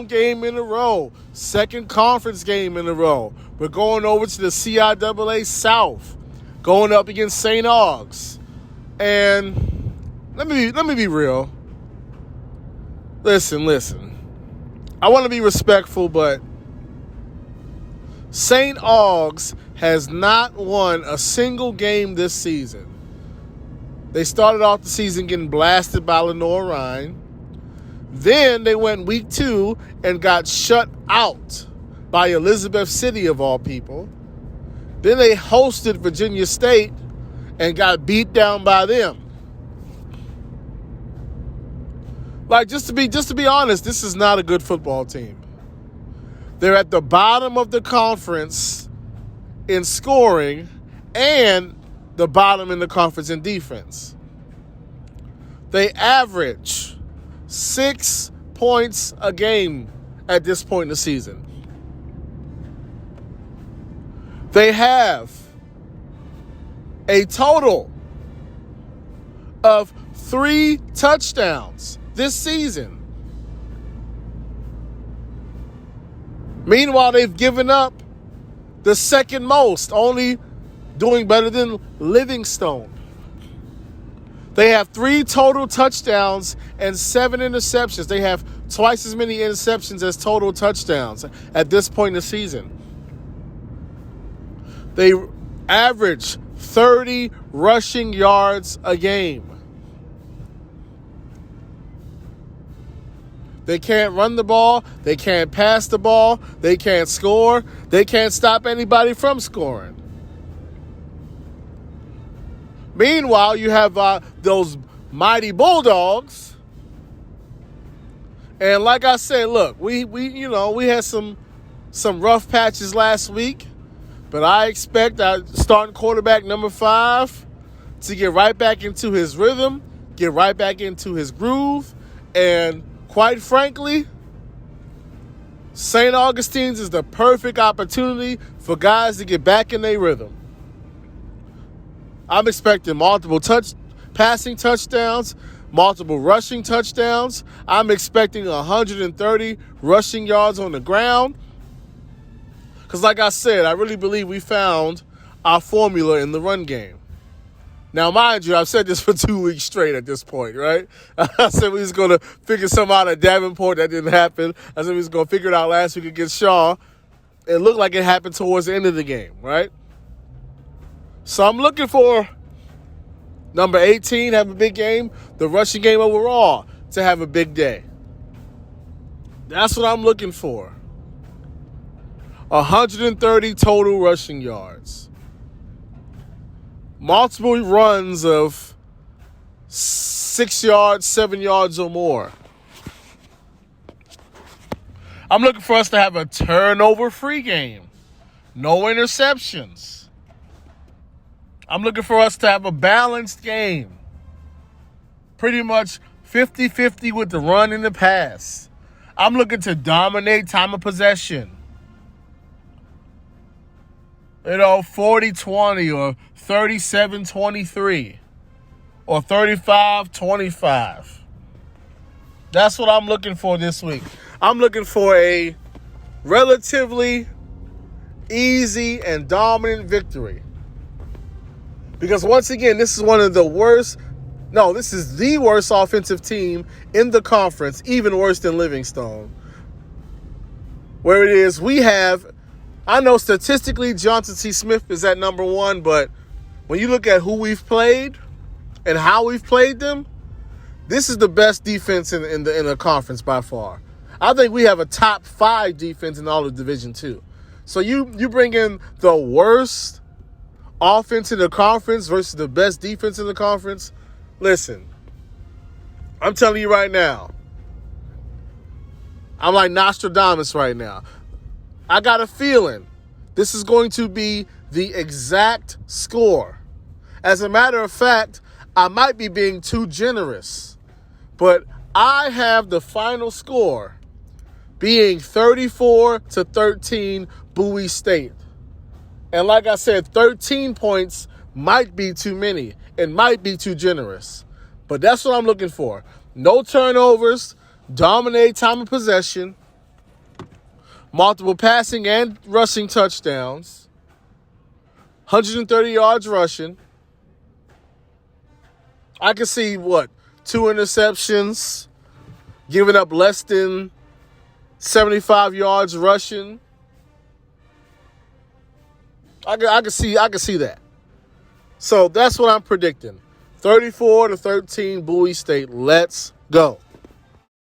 home game in a row, second conference game in a row. We're going over to the CIAA South, going up against St. Aug's. And let me be real. Listen. I want to be respectful, but St. Aug's has not won a single game this season. They started off the season getting blasted by Lenore-Rhine. Then they went week 2 and got shut out by Elizabeth City, of all people. Then they hosted Virginia State and got beat down by them. Like, just to be honest, this is not a good football team. They're at the bottom of the conference in scoring and the bottom in the conference in defense. They average 6 points a game at this point in the season. They have a total of 3 touchdowns this season. Meanwhile, they've given up the second most, only doing better than Livingstone. They have 3 total touchdowns and 7 interceptions. They have twice as many interceptions as total touchdowns at this point in the season. They average 30 rushing yards a game. They can't run the ball. They can't pass the ball. They can't score. They can't stop anybody from scoring. Meanwhile, you have those mighty Bulldogs. And like I said, look, we had some rough patches last week, but I expect our starting quarterback number 5 to get right back into his rhythm, get right back into his groove, and quite frankly, St. Augustine's is the perfect opportunity for guys to get back in their rhythm. I'm expecting multiple passing touchdowns, multiple rushing touchdowns. I'm expecting 130 rushing yards on the ground. Because like I said, I really believe we found our formula in the run game. Now, mind you, I've said this for 2 weeks straight at this point, right? I said we was going to figure something out at Davenport. That didn't happen. I said we was going to figure it out last week against Shaw. It looked like it happened towards the end of the game, right? So I'm looking for number 18 have a big game, the rushing game overall to have a big day. That's what I'm looking for. 130 total rushing yards. Multiple runs of 6 yards, 7 yards or more. I'm looking for us to have a turnover-free game. No interceptions. I'm looking for us to have a balanced game. Pretty much 50-50 with the run and the pass. I'm looking to dominate time of possession. 40-20 or 37-23 or 35-25. That's what I'm looking for this week. I'm looking for a relatively easy and dominant victory. Because once again, this is the worst offensive team in the conference, even worse than Livingstone. Where it is, I know statistically Johnson C. Smith is at number 1, but when you look at who we've played and how we've played them, this is the best defense in the conference by far. I think we have a top 5 defense in all of Division II. So you bring in the worst offense in the conference versus the best defense in the conference. Listen, I'm telling you right now, I'm like Nostradamus right now. I got a feeling this is going to be the exact score. As a matter of fact, I might be being too generous, but I have the final score being 34-13 Bowie State. And like I said, 13 points might be too many. It might be too generous. But that's what I'm looking for. No turnovers, dominate time of possession, multiple passing and rushing touchdowns, 130 yards rushing. I can see, 2 interceptions, giving up less than 75 yards rushing. I can see that. So that's what I'm predicting. 34-13 Bowie State. Let's go.